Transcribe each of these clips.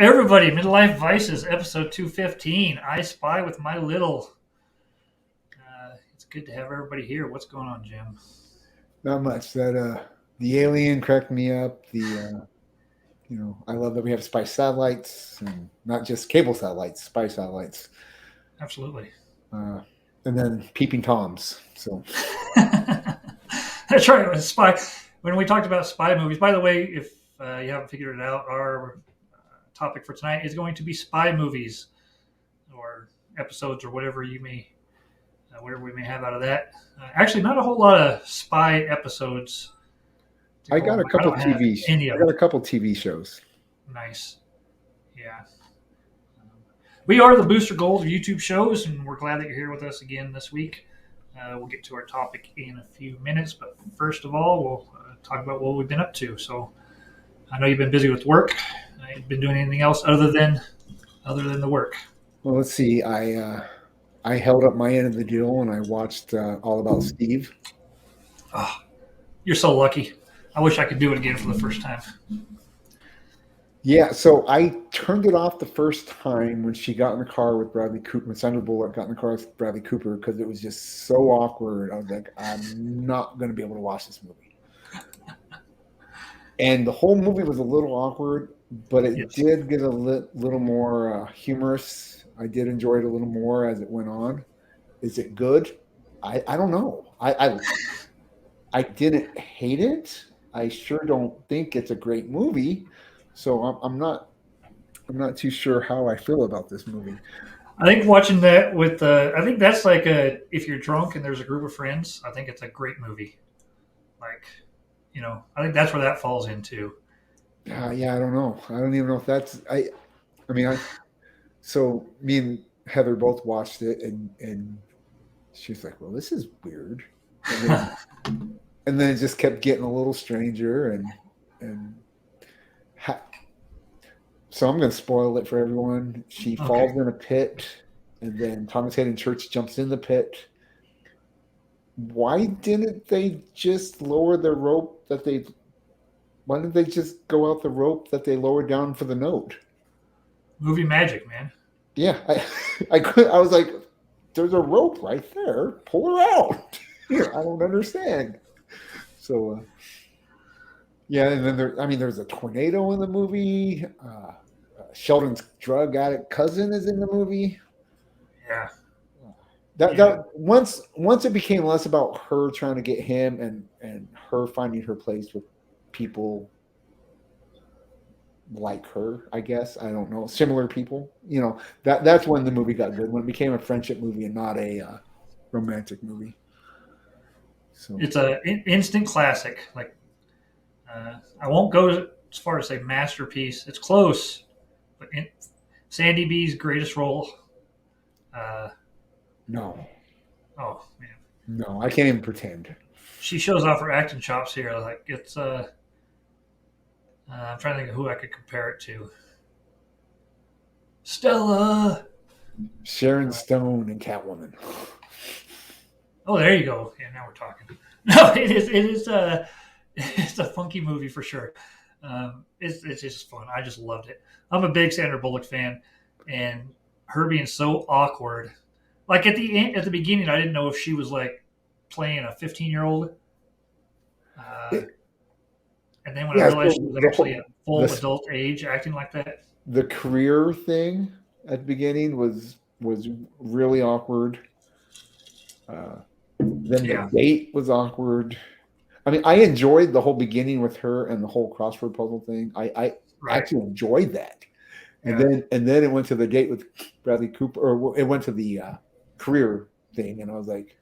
everybody? Midlife Vices, episode 215. I Spy with My Little. It's good to have everybody here. What's going on, Jim? Not much. That the alien cracked me up. I love that we have spy satellites and not just cable satellites, spy satellites, Absolutely. uh, and then peeping toms. So That's right. Spy. When we talked about spy movies, by the way, if you haven't figured it out, our topic for tonight is going to be spy movies or episodes or whatever we may have out of that. Actually, not a whole lot of spy episodes. I got a couple don't have TV. any of I got them. a couple TV shows. Nice. Yeah. We are the Booster Gold of YouTube shows, and we're glad that you're here with us again this week. We'll get to our topic in a few minutes, but first of all, we'll talk about what we've been up to. So, I know you've been busy with work. You've been doing anything else other than the work? Well, let's see. I held up my end of the deal and I watched All About Steve. Oh, you're so lucky. I wish I could do it again for the first time. Yeah, so I turned it off the first time when she got in the car with Bradley Cooper. When Sandra Bullock got in the car with Bradley Cooper because it was just so awkward. I was like, I'm not going to be able to watch this movie. And the whole movie was a little awkward, but it Yes. did get a little more humorous. I did enjoy it a little more as it went on. Is it good? I don't know. I didn't hate it. I sure don't think it's a great movie. So I'm not too sure how I feel about this movie. I think watching that with I think that's like if you're drunk and there's a group of friends, I think it's a great movie. Like, I think that's where that falls into. Yeah, I don't know. I don't even know if that's I mean, so me and Heather both watched it, and she was like, "Well, this is weird," and then it just kept getting a little stranger, and ha- so I'm going to spoil it for everyone. She falls Okay. in a pit, and then Thomas Hayden Church jumps in the pit. Why didn't they just lower the rope that they? Why didn't they just go out the rope that they lowered down for the note? Movie magic, man. Yeah, I was like, there's a rope right there. Pull her out. Here, I don't understand. So yeah, and then there's a tornado in the movie. Sheldon's drug addict cousin is in the movie. Yeah. That Yeah. that once it became less about her trying to get him and her finding her place with people like her, I guess. I don't know, similar people. That's when the movie got good. When it became a friendship movie and not a romantic movie. So It's a instant classic. Like, I won't go as far as say masterpiece. It's close, but Sandy B's greatest role. Uh, no, oh man, no, I can't even pretend. she shows off her acting chops here. Like it's I'm trying to think of who I could compare it to. Stella. Sharon Stone and Catwoman. Oh, there you go. Yeah, now we're talking. No, it is. It is. It's a funky movie for sure. It's just fun. I just loved it. I'm a big Sandra Bullock fan, and her being so awkward. Like at the beginning, I didn't know if she was like playing a 15-year-old, uh, It, and then when I yeah, realized so she was actually at full the adult age, acting like that. the career thing at the beginning was really awkward. Uh, then the Yeah. date was awkward. I mean, I enjoyed the whole beginning with her and the whole crossword puzzle thing. I Right. actually enjoyed that. And Yeah. then it went to the date with Bradley Cooper, or it went to the career thing, and I was like,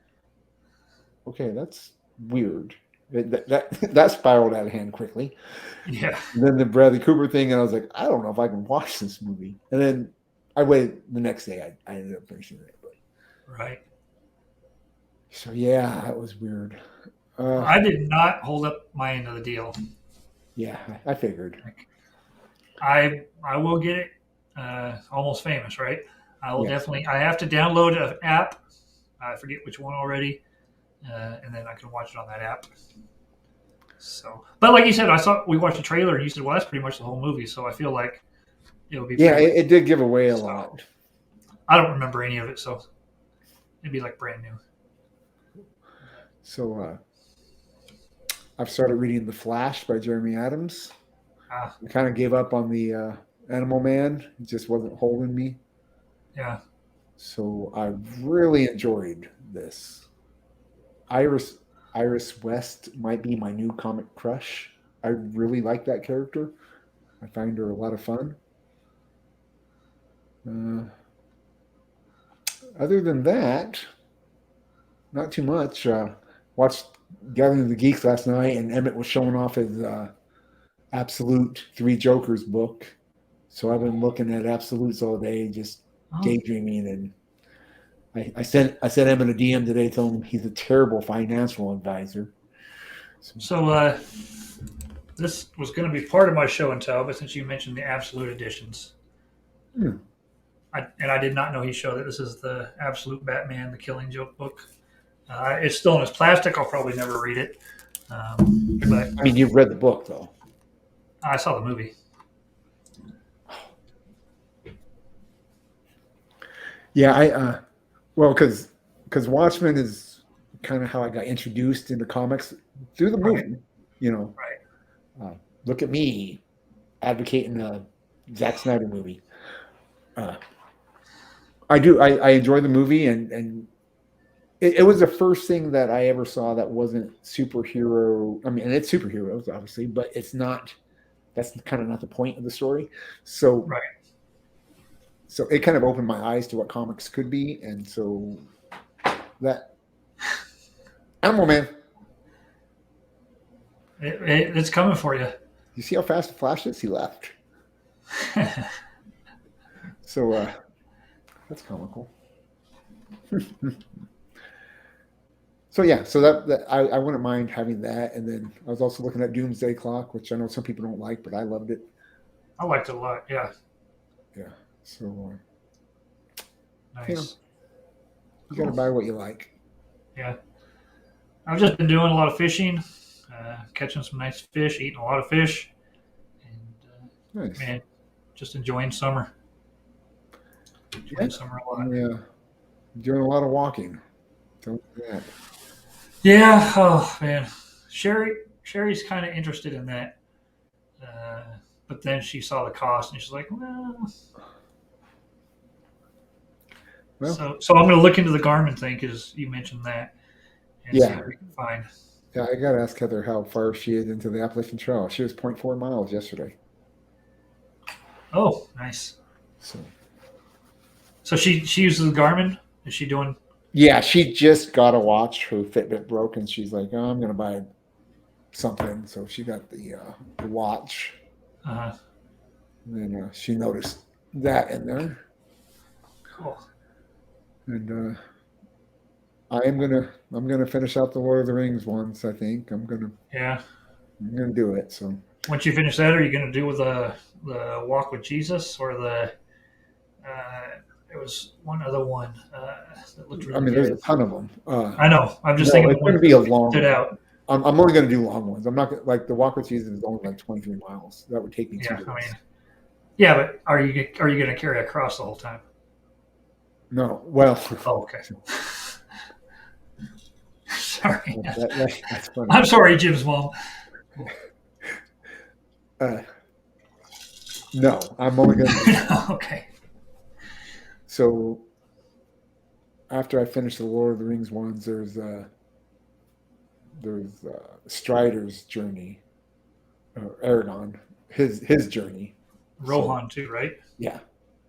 okay, that's weird. That spiraled out of hand quickly. Yeah. And then the Bradley Cooper thing, and I was like, I don't know if I can watch this movie. And then I waited the next day. I ended up finishing it. But Right. so yeah, that was weird. I did not hold up my end of the deal. Yeah, I figured. Like, I will get it. Almost Famous, right? I will Yes. definitely. I have to download an app. I forget which one already, and then I can watch it on that app. So, but like you said, we watched the trailer, and you said, "Well, that's pretty much the whole movie." So I feel like it would be Yeah, pretty. it did give away a So, lot. I don't remember any of it, so it'd be like brand new. So I've started reading The Flash by Jeremy Adams. Ah, I kind of gave up on the Animal Man. It just wasn't holding me. yeah. So I really enjoyed this. Iris Iris West might be my new comic crush. I really like that character. I find her a lot of fun. Uh, Other than that, not too much. Watched Gathering of the Geeks last night, and Emmett was showing off his Absolute Three Jokers book. So I've been looking at absolutes all day, just Oh, daydreaming. And I sent Emmett a DM today, telling him he's a terrible financial advisor. So, so this was going to be part of my show and tell, but since you mentioned the Absolute editions, hmm, I did not know he showed that this is the Absolute Batman, the Killing Joke book. It's still in its plastic. I'll probably never read it, but I mean, you've read the book though. I saw the movie. Yeah, well, because Watchmen is kind of how I got introduced into comics through the Right, movie. You know, right. look at me advocating a Zack Snyder movie. Uh, I do. I enjoy the movie, and it was the first thing that I ever saw that wasn't superhero. I mean, and it's superheroes, obviously, but it's not. That's kind of not the point of the story. So, Right. so it kind of opened my eyes to what comics could be, and so that Animal Man. It's coming for you. You see how fast the Flash is? He left. So that's comical. So yeah, so that I wouldn't mind having that, and then I was also looking at Doomsday Clock, which I know some people don't like, but I loved it. I liked it a lot. Yeah, Yeah, so you know, nice. you got to Cool. buy what you like. Yeah, I've just been doing a lot of fishing, catching some nice fish, eating a lot of fish, and Nice. man, just enjoying summer. Yeah, Enjoying summer a lot. yeah. Doing a lot of walking. Don't do that. Yeah. Oh man, Sherry's kind of interested in that, uh, but then she saw the cost and she's like, well. Well, So I'm going to look into the Garmin thing because you mentioned that and see yeah, what we can find. yeah. I got to ask Heather how far she is into the Appalachian Trail. She was zero point 0.4 miles yesterday. Oh, nice. So So she uses the Garmin. Is she doing? yeah, she just got a watch. Her Fitbit broke, and she's like, "Oh, I'm gonna buy something." So she got the watch, Uh, and then she noticed that in there. cool. And I'm gonna finish out the Lord of the Rings ones. I think Yeah. I'm gonna do it. So Once you finish that, are you going to do with the walk with Jesus or the? Uh, it was one other one that looked I really mean, there's a good. ton of them. I know. I'm just No, thinking of it's the going one to be a that long stood one. out. I'm only going to do long ones. I'm not gonna, like the walk with Jesus is only like 23 miles. That would take me 2 Yeah. days. I mean, yeah, but are you going to carry a cross the whole time? No, well, Oh, okay. Sorry. that's funny. I'm sorry, Jim's mom. Uh, no, I'm only going to. Okay. So after I finish the Lord of the Rings ones, there's Strider's journey, Aragon, his journey. So Rohan too, right? yeah,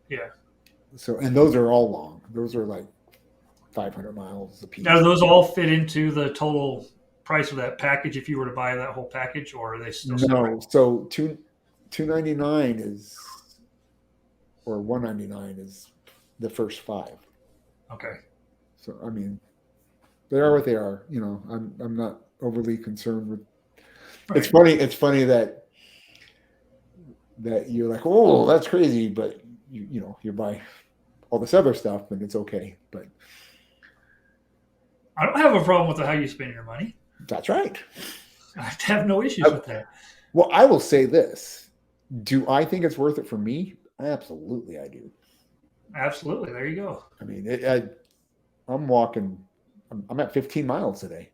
Yeah. so and those are all long. Those are like 500 miles a Now, do piece. those all fit into the total price of that package if you were to buy that whole package, or are they still separate? No, so 299 is or 199 is the first five. Okay. So I mean, they are what they are. You know, I'm not overly concerned with. It's Right. funny. It's funny that you're like, oh, that's crazy, but you buy all this other stuff and it's okay. But I don't have a problem with how you spend your money. that's right. I have no issues with that. Well, I will say this: do I think it's worth it for me? Absolutely, I do. Absolutely. There you go. I mean, I'm walking. I'm at 15 miles today.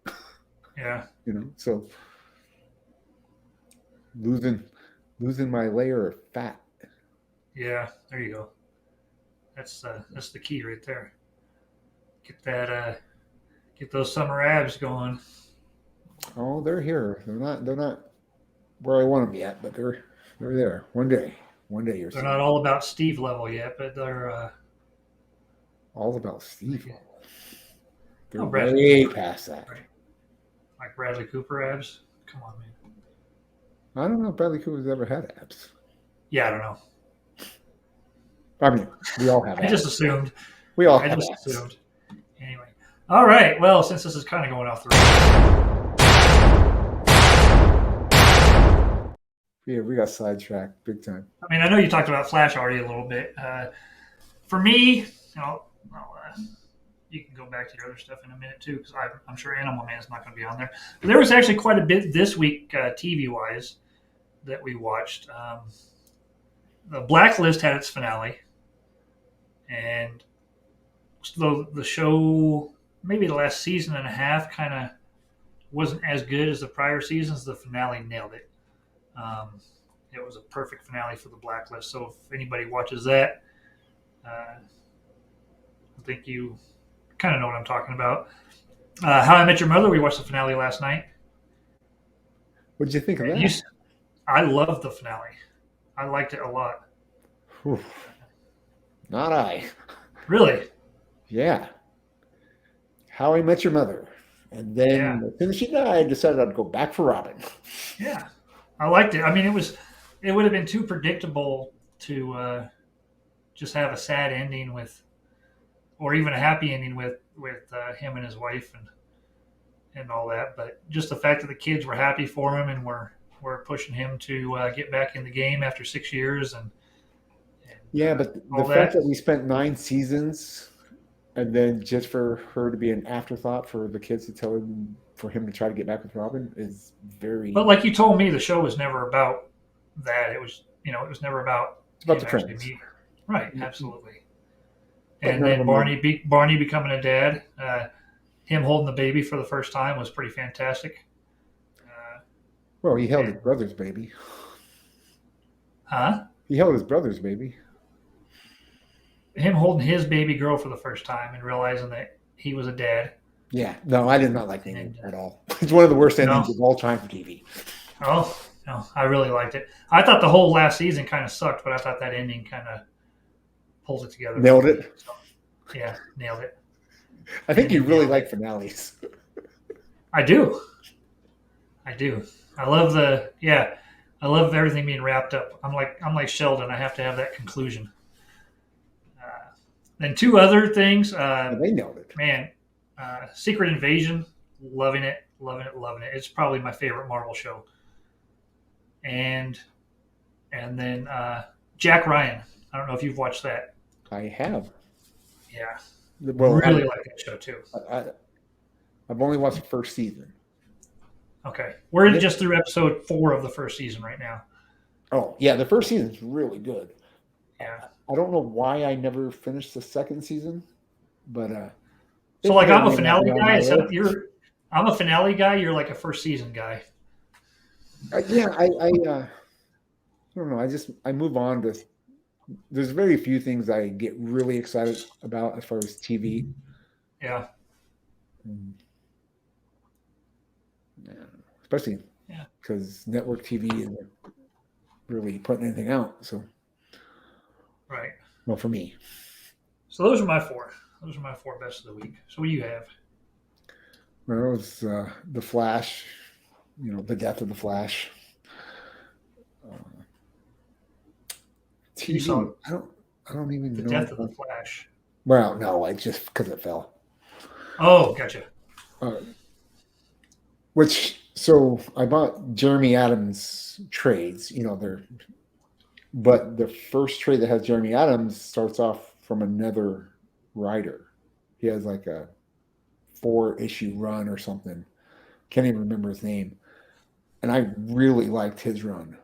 Yeah. So losing losing my layer of fat. Yeah. There you go. That's the key right there. Get that get those summer abs going. Oh, they're here. They're not where I want them yet, but they're there. One day you'll They're see not them. all about Steve level yet, but they're All about Steve. like, They're oh, Bradley way Cooper, past that. right? Like Bradley Cooper abs. Come on, man. I don't know if Bradley Cooper's ever had abs. Yeah, I don't know. I mean, we all have I just abs. assumed. We all I have just abs. assumed. Anyway. All right. Well, since this is kind of going off the rails, Yeah, we got sidetracked big time. I mean, I know you talked about Flash already a little bit. For me, you can go back to your other stuff in a minute too, because I'm sure Animal Man is not going to be on there. But there was actually quite a bit this week, TV wise, that we watched. The Blacklist had its finale, and the show, maybe the last season and a half, kind of wasn't as good as the prior seasons. The finale nailed it. Um, it was a perfect finale for the Blacklist. So if anybody watches that, I think you kind of know what I'm talking about. How I Met Your Mother. We watched the finale last night. What did you think of And that? I loved the finale. I liked it a lot. Whew. Not I. Really? Yeah. How I Met Your Mother. And Yeah. then as soon as she died, I decided I'd go back for Robin. Yeah. I liked it. I mean, it would have been too predictable to just have a sad ending with, or even a happy ending with him and his wife and all that. But just the fact that the kids were happy for him and were pushing him to get back in the game after 6 years and Yeah, but the all fact that. that we spent 9 seasons and then just for her to be an afterthought for the kids to tell him for him to try to get back with Robin is But very. like you told me, the show was never about that. It was, it was never about It's about him the actually friends. meeting her. Right, absolutely. But And none of then them were. Barney becoming a dad, him holding the baby for the first time was pretty fantastic. Uh, Well, he held his and brother's baby. huh? He held his brother's baby. Him holding his baby girl for the first time and realizing that he was a dad. Yeah, no, I did not like the ending And at all. It's one of the worst no, endings of all time for TV. oh no, I really liked it. I thought the whole last season kind of sucked, but I thought that ending kind of pulled it together for Nailed me. it. So yeah, nailed it. I think you Ending really nailed like it. finales. I do. I do. I love the yeah. I love everything being wrapped up. I'm like Sheldon. I have to have that conclusion. Uh, then two other things. Yeah, they nailed it. Man, Secret Invasion. Loving it. Loving it. Loving it. It's probably my favorite Marvel show. And then Jack Ryan. I don't know if you've watched that. I have. Yeah, Well, really like that show too. I've only watched the first season. Okay, we're Yep. just through episode 4 of the first season right now. Oh, yeah, the first season's really good. Yeah. I don't know why I never finished the second season, but So it like may or I'm a may not be finale on guy. my Instead list. I'm a finale guy. You're like a first season guy. Yeah, I don't know. I move on to. There's very few things I get really excited about as far as TV. Yeah. Mm, yeah, especially Yeah. because network TV isn't really putting anything out. So, Right. well, for me, So those are my four. Those are my 4 best of the week. So what do you have? well, it was the Flash. The death of the Flash. Uh, You saw TV. I don't even the know. death of the Flash. Well, no, I just because it fell. Oh, gotcha. Uh, so I bought Jeremy Adams trades. But the first trade that has Jeremy Adams starts off from another writer. He has like a 4-issue run or something. Can't even remember his name. And I really liked his run.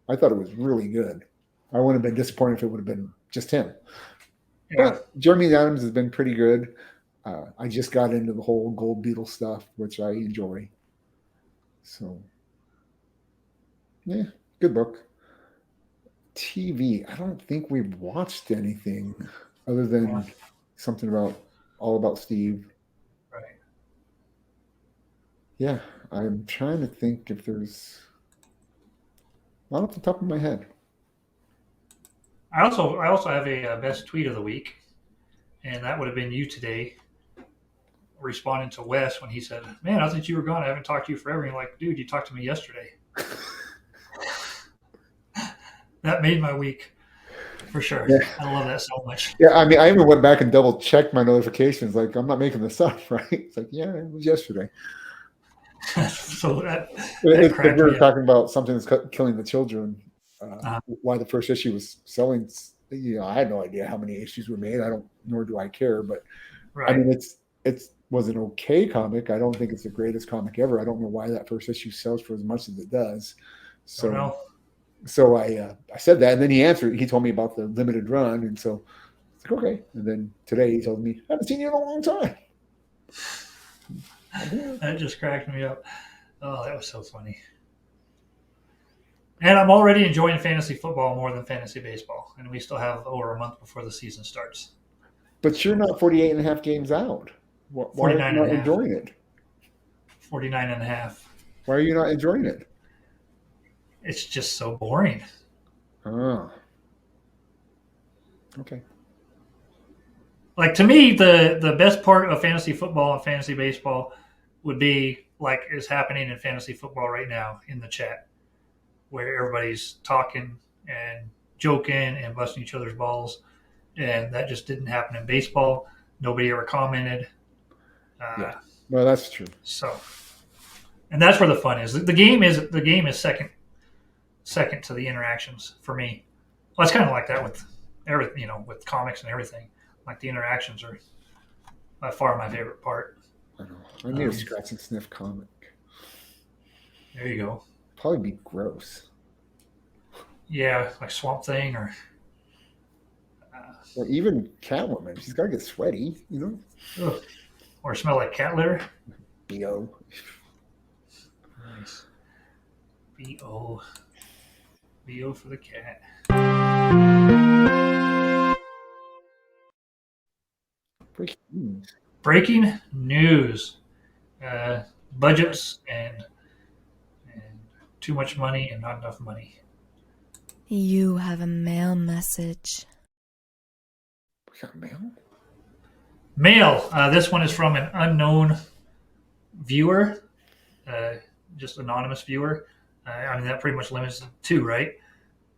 I thought it was really good. I wouldn't have been disappointed if it would have been just him. Yeah. But Jeremy Adams has been pretty good. I just got into the whole Gold Beetle stuff, which I enjoy. So, yeah, good book. TV. I don't think we've watched anything other than something about All About Steve. Right. Yeah, I'm trying to think if there's not off the top of my head. I also have a best tweet of the week, and that would have been you today, responding to Wes when he said, "Man, I thought you were gone. I haven't talked to you forever." And you're like, "Dude, you talked to me yesterday." That made my week for sure. Yeah. I love that so much. Yeah, I mean, I even went back and double checked my notifications. Like, I'm not making this up, right? It's like, yeah, it was yesterday. So that We cracked were me up. talking about something that's killing the children. Why the first issue was selling. I had no idea how many issues were made. Nor do I care. But Right. I mean, it was an okay comic. I don't think it's the greatest comic ever. I don't know why that first issue sells for as much as it does. So I said that, and then he answered. He told me about the limited run, and so it's like, okay. And then today he told me, I haven't seen you in a long time. That just cracked me up. Oh, that was so funny. And I'm already enjoying fantasy football more than fantasy baseball, and we still have over a month before the season starts. But you're not 48 and a half games out. Why are you not enjoying it? 49 and a half. Why are you not enjoying it? It's just so boring. Oh. Okay. Like, to me, the best part of fantasy football and fantasy baseball would be like is happening in fantasy football right now in the chat, where everybody's talking and joking and busting each other's balls. And that just didn't happen in baseball. Nobody ever commented. Yeah. Well, that's true. So, and that's where the fun is. The game is second to the interactions for me. Well, it's kind of like that with everything, with comics and everything. Like, the interactions are by far my favorite part. I know. I need a scratch and sniff comic. There you go. Probably be gross. Yeah, like Swamp Thing or even Catwoman. She's got to get sweaty, Ugh. Or smell like cat litter. B.O. Nice. B.O. B.O. for the cat. Breaking news. Budgets and too much money and not enough money. You have a mail message. We got mail? Mail. This one is from an unknown viewer, just anonymous viewer. I mean, that pretty much limits it to two, right?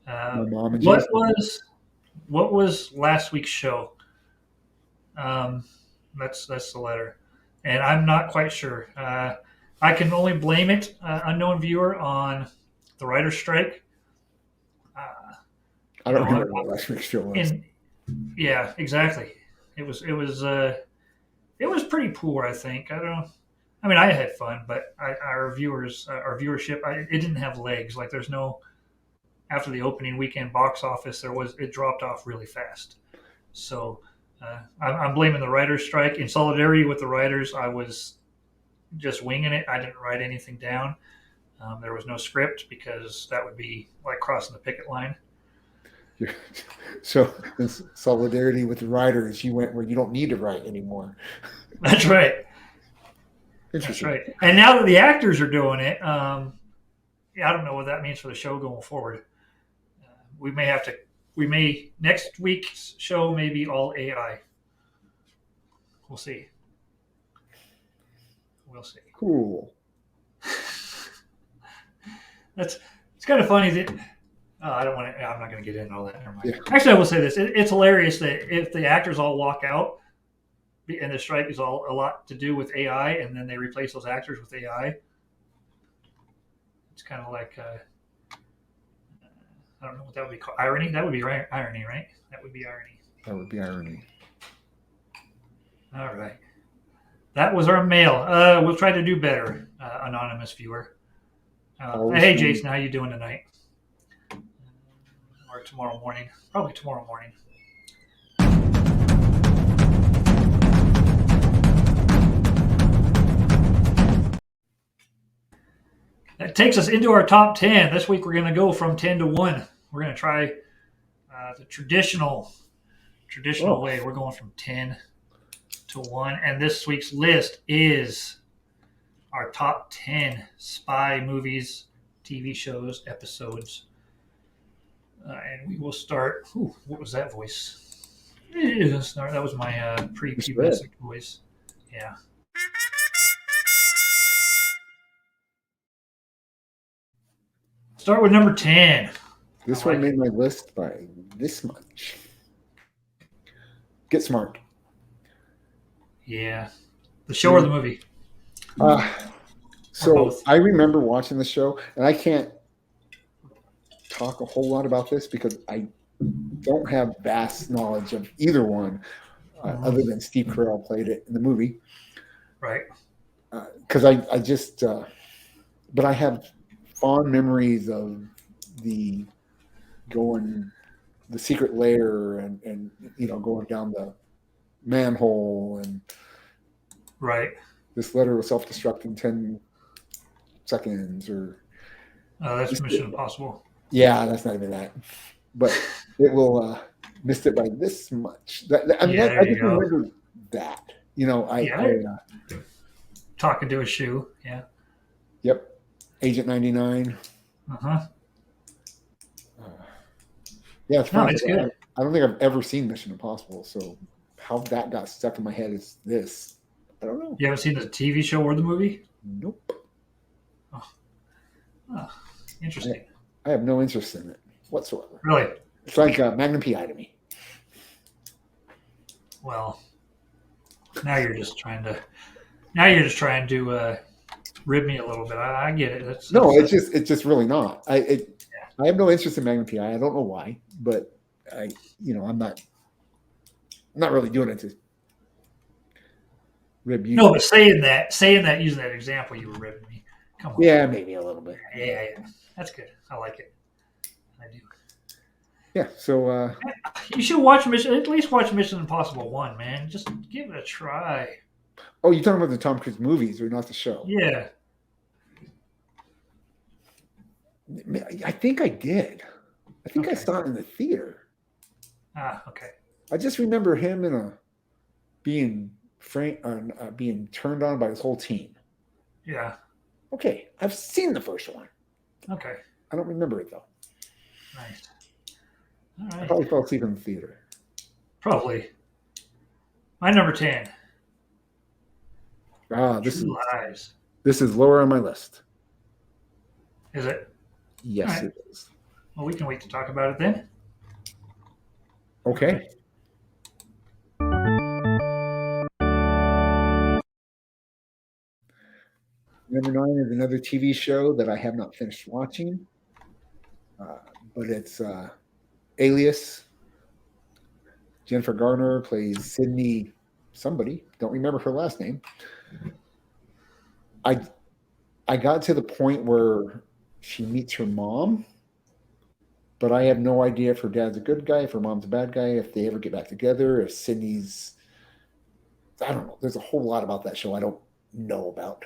My mom and what was last week's show? That's the letter, and I'm not quite sure. I can only blame it, unknown viewer, on the writer's strike. I don't remember what last week's show was. Yeah, exactly. It was pretty poor, I think. I don't know. I mean, I had fun, but our viewership, it didn't have legs. Like, there's no, after the opening weekend box office, it dropped off really fast. So I'm blaming the writer's strike. In solidarity with the writers, I was just winging it. I didn't write anything down. There was no script because that would be like crossing the picket line. So, in solidarity with the writers, you went where you don't need to write anymore. That's right. That's right. And now that the actors are doing it, I don't know what that means for the show going forward. Next week's show may be all AI. We'll see. Cool. It's kind of funny that I'm not going to get into all that. Never mind. Yeah. Actually, I will say this: it's hilarious that if the actors all walk out, and the strike is all a lot to do with AI, and then they replace those actors with AI. It's kind of like I don't know what that would be called. Irony. That would be irony, right? That would be irony. That would be irony. All right. That was our mail. We'll try to do better, anonymous viewer. Hey, Jason, how you doing tonight? or tomorrow morning. Probably tomorrow morning. That takes us into our top 10. This week we're going to go from 10 to 1. We're going to try the traditional way. We're going from 10 to 1. And this week's list is our top 10 spy movies, TV shows, episodes. And we will start. Ooh, what was that voice? That was my prepubescent voice. Yeah. Start with number 10. This one made my list by this much. Get Smart. Yeah. The show or the movie? So I remember watching the show, and I can't talk a whole lot about this because I don't have vast knowledge of either one, other than Steve Carell played it in the movie. Right. Because I just, but I have fond memories of the secret lair and going down the manhole and right. This letter was self-destruct in 10 seconds or that's Mission Impossible. Yeah, that's not even that. But it will missed it by this much. I just remember that. Talking to a shoe. Yeah. Yep. Agent 99. Yeah, it's fun. No, it's good. I don't think I've ever seen Mission Impossible, so how that got stuck in my head is this. I don't know. You haven't seen the TV show or the movie? Nope. Oh, interesting. I have no interest in it whatsoever. Really? It's like Magnum PI to me. Well, now you're just trying to rib me a little bit. I get it. It's just really not. I have no interest in Magnum PI. I don't know why, but I'm not really doing it to rib you. No, but saying that, using that example, you were ribbing me. Come on. Yeah, maybe a little bit. Yeah. That's good. I like it. I do. Yeah, so you should at least watch Mission Impossible 1, man. Just give it a try. Oh, you're talking about the Tom Cruise movies or not the show? Yeah. I think I did. I think I saw it in the theater. Okay. I just remember him being turned on by his whole team. Yeah. Okay, I've seen the first one. Okay. I don't remember it though. Nice. All right. I probably fell asleep in the theater. Probably. My number 10. True Lies. This is lower on my list. Is it? Yes, right. It is. Well, we can wait to talk about it then. Okay. Number 9 is another TV show that I have not finished watching, but it's Alias. Jennifer Garner plays Sydney somebody. Don't remember her last name. I got to the point where she meets her mom, but I have no idea if her dad's a good guy, if her mom's a bad guy, if they ever get back together, if Sydney's... I don't know. There's a whole lot about that show I don't know about.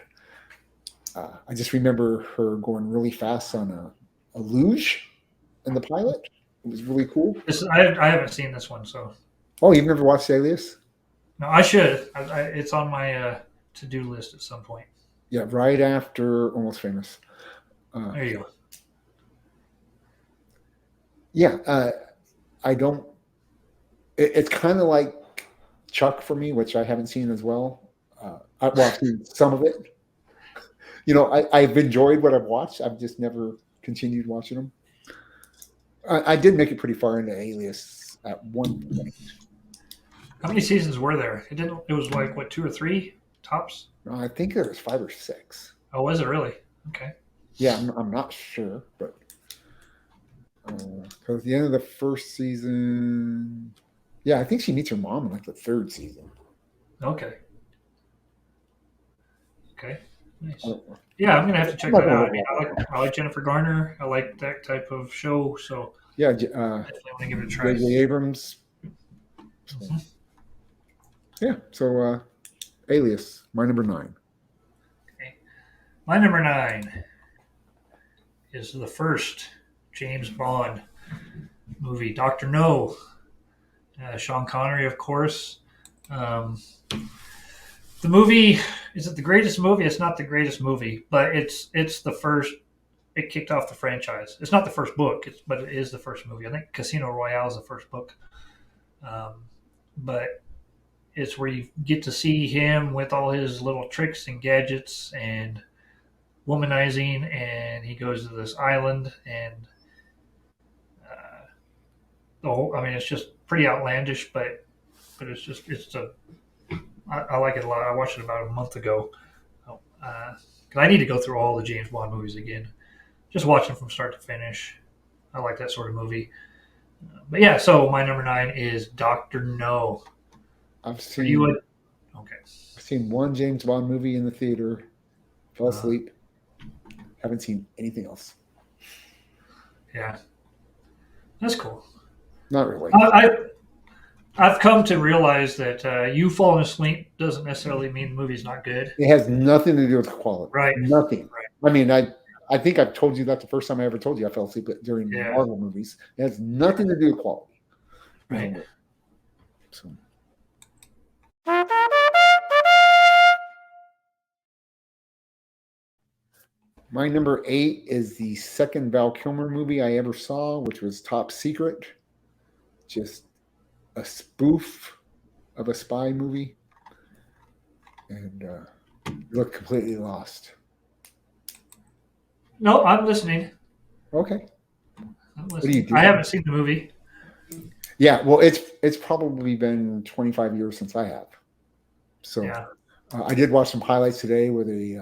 I just remember her going really fast on a luge in the pilot. It was really cool. I haven't seen this one, so. Oh, you've never watched Alias? No, I should. It's on my to-do list at some point. Yeah, right after Almost Famous. There you go. Yeah, I don't. It's kind of like Chuck for me, which I haven't seen as well. I've seen some of it. I've enjoyed what I've watched. I've just never continued watching them. I did make it pretty far into Alias at one point. How many seasons were there? It was like what, 2 or 3 tops? No, I think there was 5 or 6. Oh, was it really? Okay. Yeah, I'm not sure, but because the end of the first season, yeah, I think she meets her mom in like the 3rd season. Okay. Nice. Yeah, I'm gonna have to check that out. I mean, I like Jennifer Garner. I like that type of show, so Yeah, Definitely want to give it a try. J.J. Abrams. Mhm. Yeah, so Alias, my number 9. Okay. My number 9 is the first James Bond movie, Doctor No. Sean Connery, of course. Um, the movie, is it the greatest movie? It's not the greatest movie, but it's the first. It kicked off the franchise. It's not the first book, but it is the first movie. I think Casino Royale is the first book, but it's where you get to see him with all his little tricks and gadgets and womanizing, and he goes to this island, and the whole. I mean, it's just pretty outlandish, but I like it a lot. I watched it about a month ago. Because I need to go through all the James Bond movies again. Just watch them from start to finish. I like that sort of movie. But yeah, so my number 9 is Doctor No. I've Are seen you okay? I've seen one James Bond movie in the theater, fell Uh-huh. asleep. Haven't seen anything else. Yeah, that's cool. Not really. I've come to realize that you falling asleep doesn't necessarily mean the movie's not good. It has nothing to do with quality. Right. Nothing. Right. I mean, I think I've told you that the first time I ever told you I fell asleep during Yeah. Marvel movies. It has nothing to do with quality. Right. So. My number 8 is the second Val Kilmer movie I ever saw, which was Top Secret. Just a spoof of a spy movie. And looked completely lost. No, I'm listening. Okay. I'm What do you listening. do? I haven't seen the movie. Yeah, well, it's probably been 25 years since I have. So Yeah. I did watch some highlights today where they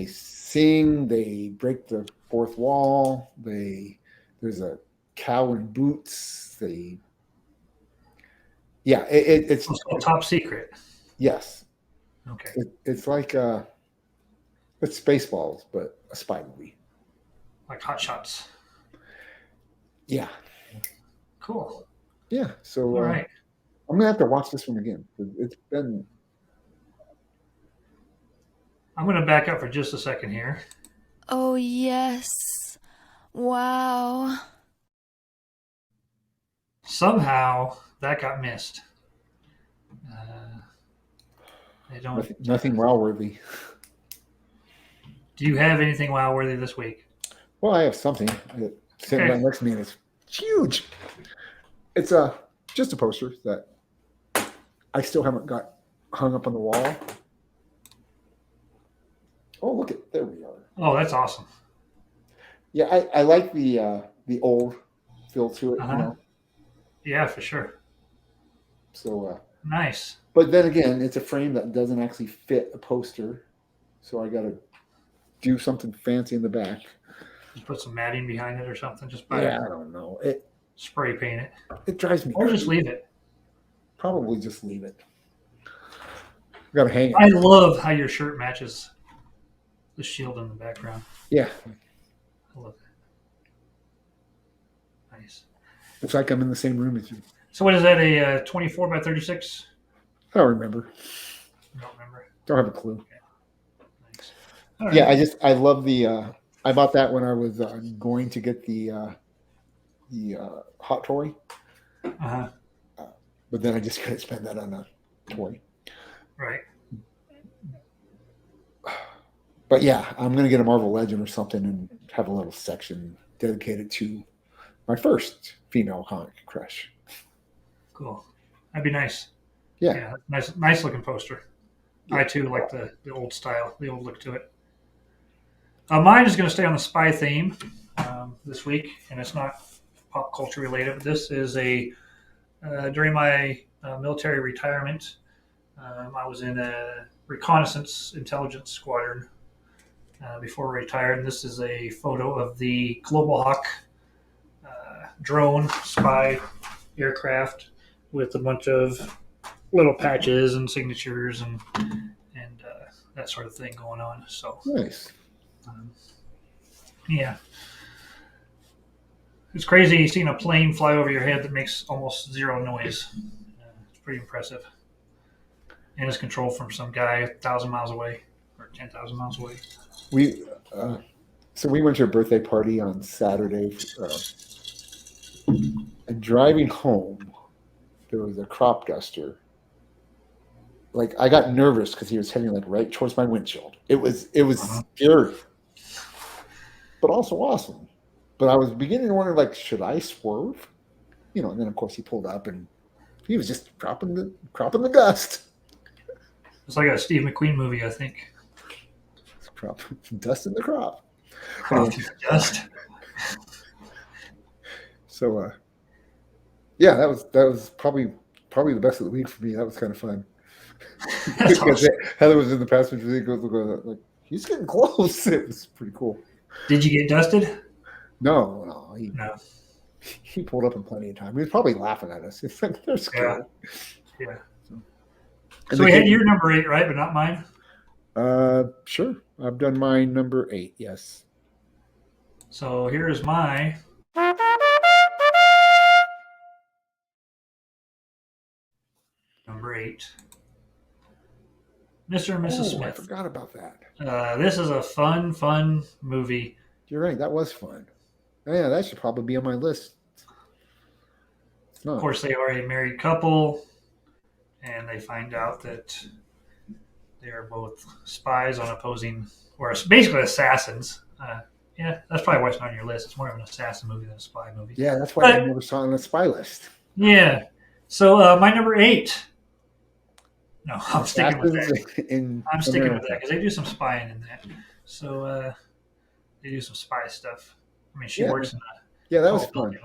sing, they break the fourth wall, there's a cow in boots, it's It's called Top Secret. yes, Okay. it's like it's Spaceballs, but a spy movie. Like Hot Shots. Yeah, Cool. yeah. So All right. I'm gonna have to watch this one again. It's been I'm going to back up for just a second here. Oh, yes. Wow. Somehow that got missed. I don't. nothing wow-worthy. Do you have anything wow-worthy this week? Well, I have something sitting Okay. right next to me, and it's huge. It's just a poster that I still haven't got hung up on the wall. Oh, look at there we are. Oh, that's awesome. Yeah, I like the old feel to it, Uh-huh. Yeah, for sure. So, Nice. but then again, it's a frame that doesn't actually fit a poster, so I got to do something fancy in the back. Just put some matting behind it or something. Just I don't know. spray paint it, It drives me. or crazy. just leave it. Probably just leave it. Got to hang it. I love how your shirt matches the shield in the background. Yeah, I love that. Nice. it's like I'm in the same room as you. So what is that? A 24 by 36? I don't remember. I don't remember. Don't have a clue. Nice. All right. Yeah, I love the. I bought that when I was going to get the hot toy, Uh-huh. but then I just couldn't spend that on a toy. Right. But yeah, I'm gonna get a Marvel Legend or something and have a little section dedicated to my first female comic crush. Cool. That'd be nice. Yeah. Nice looking poster. I too like the old style, the old look to it. Mine is going to stay on the spy theme this week, and it's not pop culture related. But this is during my military retirement. I was in a reconnaissance intelligence squadron before I retired, and this is a photo of the Global Hawk drone spy aircraft with a bunch of little patches and signatures and that sort of thing going on. So Nice. yeah. It's crazy seeing a plane fly over your head that makes almost zero noise. It's pretty impressive. And it's controlled from some guy 1,000 miles away or 10,000 miles away. We so we went to a birthday party on Saturday, and driving home, there was a crop duster. Like I got nervous because he was heading like right towards my windshield. It was scary, but also awesome. But I was beginning to wonder, like, should I swerve? And then of course he pulled up and he was just cropping the dust. It's like a Steve McQueen movie, I think. Crop dust in the crop. Crop dust. So yeah, that was probably the best of the week for me. That was kind of fun. That's awesome. Heather was in the passenger seat, like, he's getting close. It was pretty cool. Did you get dusted? No, No. He pulled up in plenty of time. He was probably laughing at us. It's like they're scared. Yeah. So we had your number 8, right, but not mine? Sure. I've done my number 8, yes. So here's my number 8. Mr. and Mrs. Smith. I forgot about that. This is a fun movie. You're right. That was fun. Oh, yeah, that should probably be on my list. Of course, they are a married couple, and they find out that they are both spies on opposing, or basically assassins. Yeah, that's probably why it's not on your list. It's more of an assassin movie than a spy movie. Yeah, that's why I never saw it on the spy list. Yeah. So my number 8. No, I'm sticking with that. I'm sticking with that because they do some spying in that. So they do some spy stuff. I mean, she works in a... Yeah, that was fun.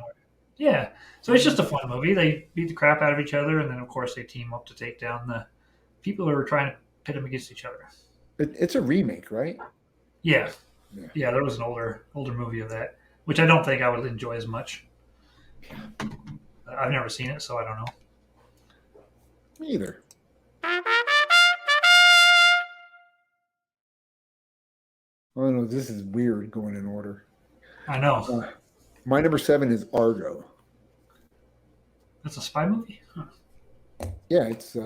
Yeah. So it's just a fun movie. They beat the crap out of each other, and then, of course, they team up to take down the people who are trying to pit them against each other. It's a remake, right? Yeah. Yeah, there was an older movie of that, which I don't think I would enjoy as much. I've never seen it, so I don't know. Me either. Oh no, this is weird going in order. I know. My number 7 is Argo. That's a spy movie? Huh. Yeah, it's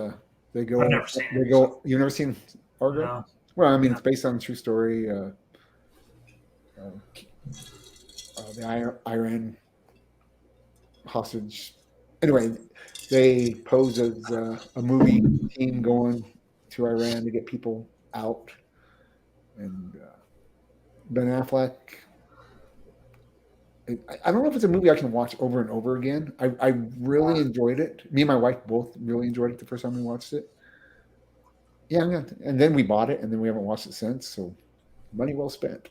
they go. I've never seen it. They go. You've never seen Argo? No. Well, I mean, it's based on a true story. The Iran hostage. Anyway, they pose as a movie team going to Iran to get people out, and Ben Affleck. I don't know if it's a movie I can watch over and over again. I really enjoyed it. Me and my wife both really enjoyed it the first time we watched it. Yeah, and then we bought it, and then we haven't watched it since. So, money well spent.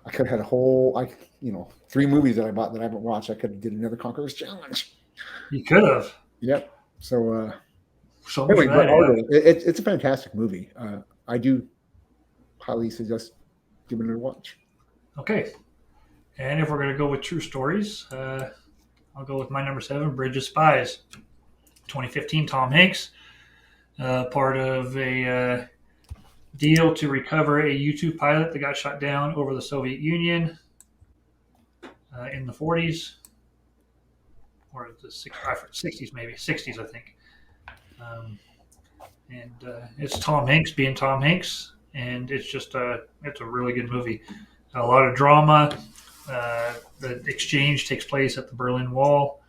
I could have had a whole, 3 movies that I bought that I haven't watched. I could have did another Conqueror's Challenge. You could have. Yep. So, anyway, but Argo, it's a fantastic movie. I do highly suggest giving it a watch. Okay. And if we're going to go with true stories, I'll go with my number 7, Bridge of Spies. 2015, Tom Hanks, part of a deal to recover a U-2 pilot that got shot down over the Soviet Union in the 40s, or the 60s maybe, 60s I think. And it's Tom Hanks being Tom Hanks, and it's a really good movie. A lot of drama. The exchange takes place at the Berlin Wall.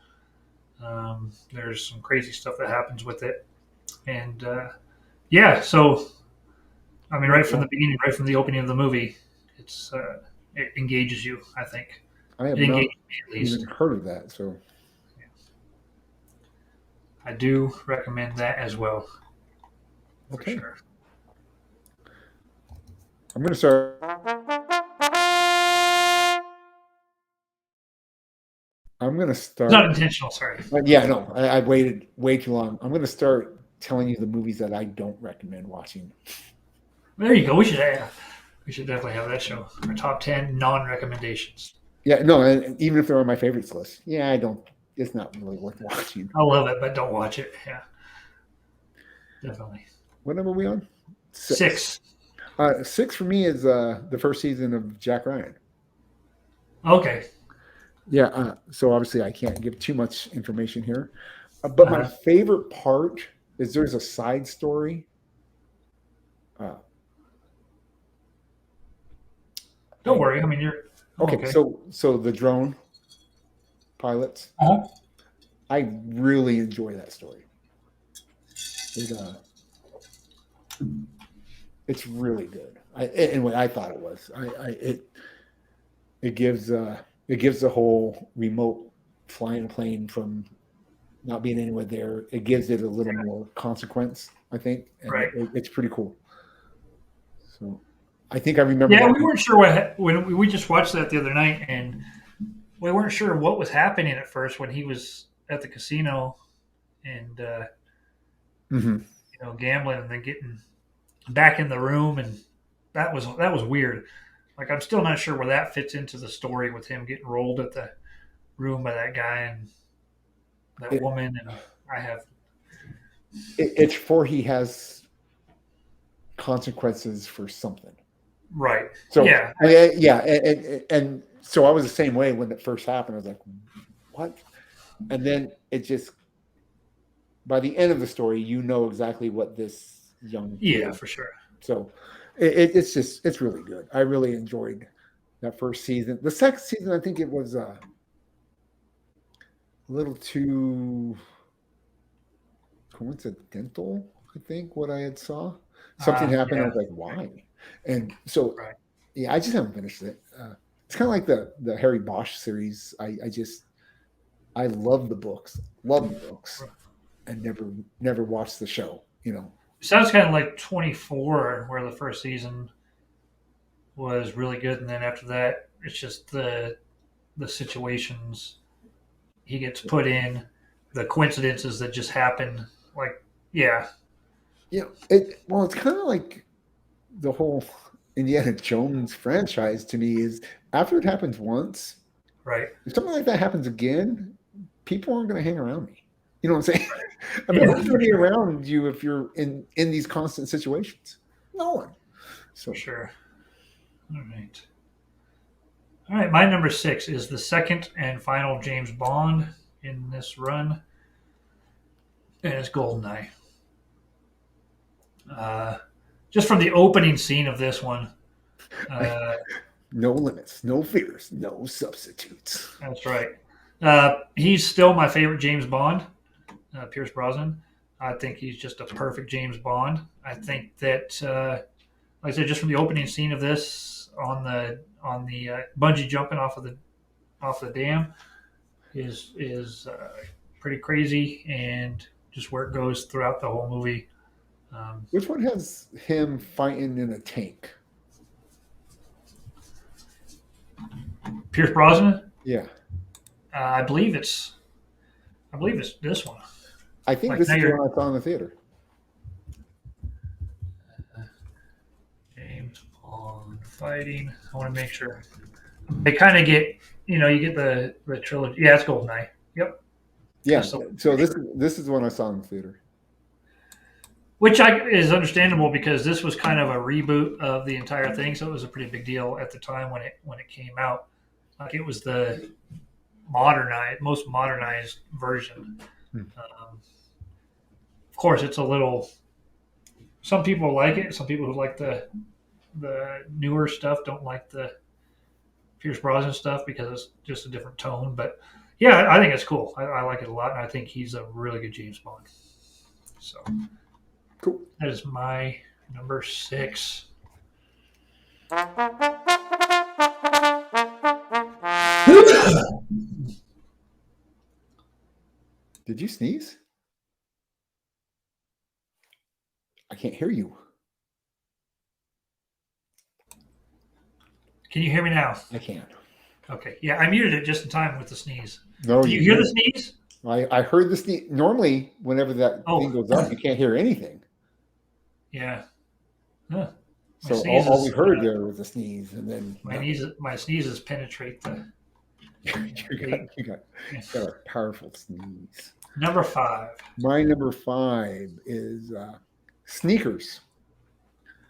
There's some crazy stuff that happens with it. And so, I mean, right from the beginning, right from the opening of the movie, it engages you, I think. I have not even heard of that, so. Yeah. I do recommend that as well. Okay. Sure. I'm going to start. It's not intentional, sorry. Yeah, no, I waited way too long. I'm going to start telling you the movies that I don't recommend watching. There you go. We should definitely have that show. Our top 10 non-recommendations. Yeah, no, and even if they're on my favorites list, it's not really worth watching. I love it, but don't watch it. Yeah, definitely. What number are we on? 6. 6 for me is the first season of Jack Ryan. Okay. Yeah. So obviously, I can't give too much information here. But my Uh, favorite part is there's a side story. Uh, don't I worry. I mean, you're Okay. okay. So the drone pilots, Uh-huh. I really enjoy that story. It, it's really good. And what I thought it was, it gives it gives the whole remote flying a plane from not being anywhere there. It gives it a little more consequence, I think, and Right. it's pretty cool. So I think I remember Yeah, that. we weren't sure when we just watched that the other night, and we weren't sure what was happening at first when he was at the casino and Mhm. gambling, and then getting back in the room, and that was weird. Like I'm still not sure where that fits into the story with him getting rolled at the room by that guy and that It, woman, and I have it's for he has consequences for something. right. So Yeah, yeah, and so I was the same way when it first happened. I was like, what? And then it just by the end of the story, you know exactly what this young yeah, kid. for sure. So it's really good. I really enjoyed that first season. The second season, I think it was a little too coincidental. I think what I had saw something happened. I Yeah, was like, why? And so right. yeah, I just haven't finished it. It's kind of like the Harry Bosch series. I just I love the books, and never watched the show. You know, Sounds kind of like 24, where the first season was really good, and then after that, it's just the situations he gets put in, the coincidences that just happen. Like, yeah, yeah. It well, it's kind of like the whole Indiana Jones franchise to me is after it happens once, right. if something like that happens again, people aren't going to hang around me. You know what I'm saying? I mean, Yeah, who's going to be around you if you're in these constant situations? No one. for So sure. All right. All right. My number six is the second and final James Bond in this run, and it's Goldeneye. Uh, just from the opening scene of this one, uh, no limits, no fears, no substitutes. that's right. He's still my favorite James Bond, Pierce Brosnan. I think he's just a perfect James Bond. I think that, like I said, just from the opening scene of this on the bungee jumping off the dam is pretty crazy, and just where it goes throughout the whole movie. Um, Which one has him fighting in a tank? Pierce Brosnan, Yeah, I believe it's this one. I think Like this now is the you're one I saw in the theater. James Bond fighting. I want to make sure they kind of get you get the trilogy. Yeah, it's Goldeneye. Yep, Yeah, that's the one so for sure. this is the one I saw in the theater. Which is understandable because this was kind of a reboot of the entire thing, so it was a pretty big deal at the time when it came out. Like it was the most modernized version. Hmm. Of course, it's a little. Some people like it. Some people who like the newer stuff don't like the Pierce Brosnan stuff because it's just a different tone. But yeah, I think it's cool. I like it a lot, and I think he's a really good James Bond. So Cool. that is my number six. Did you sneeze? I can't hear you. Can you hear me now? I can't. Okay. Yeah, I muted it just in time with the sneeze. No, Did you hear the sneeze? I heard the sneeze. Normally, whenever that thing Oh, goes up, you can't hear anything. yeah. Huh. My So all we sneezes, heard there was a sneeze, and then my sneezes penetrate the. you got a powerful sneeze. Number five. My number five is sneakers.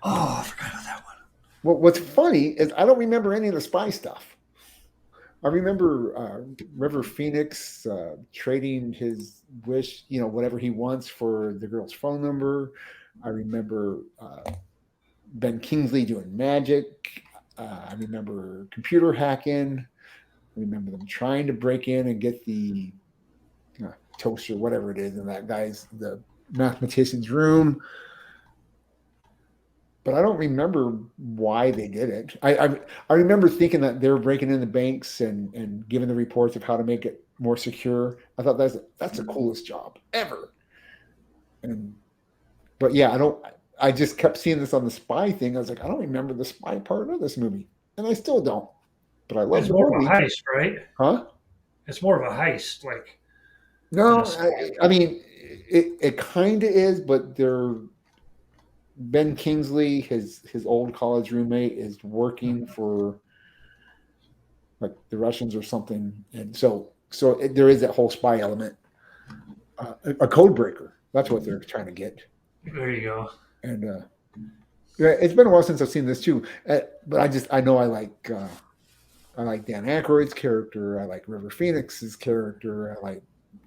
Oh, I forgot about that one. What's funny is I don't remember any of the spy stuff. I remember River Phoenix trading his wish, whatever he wants for the girl's phone number. I remember Ben Kingsley doing magic. I remember computer hacking. I remember them trying to break in and get the toaster, whatever it is, in the mathematician's room. But I don't remember why they did it. I remember thinking that they were breaking in the banks and giving the reports of how to make it more secure. I thought that's the coolest job ever. But yeah, I just kept seeing this on the spy thing. I was like, I don't remember the spy part of this movie, and I still don't. But I love It's the more movie, of a heist, right? huh? It's more of a heist, like than No, a spy. I mean it kind of is, but they're Ben Kingsley, his old college roommate, is working for like the Russians or something, and there is that whole spy element, a code breaker. That's what they're trying to get, There you go. and yeah, it's been a while since I've seen this too. But I know I like Dan Aykroyd's character. I like River Phoenix's character. I like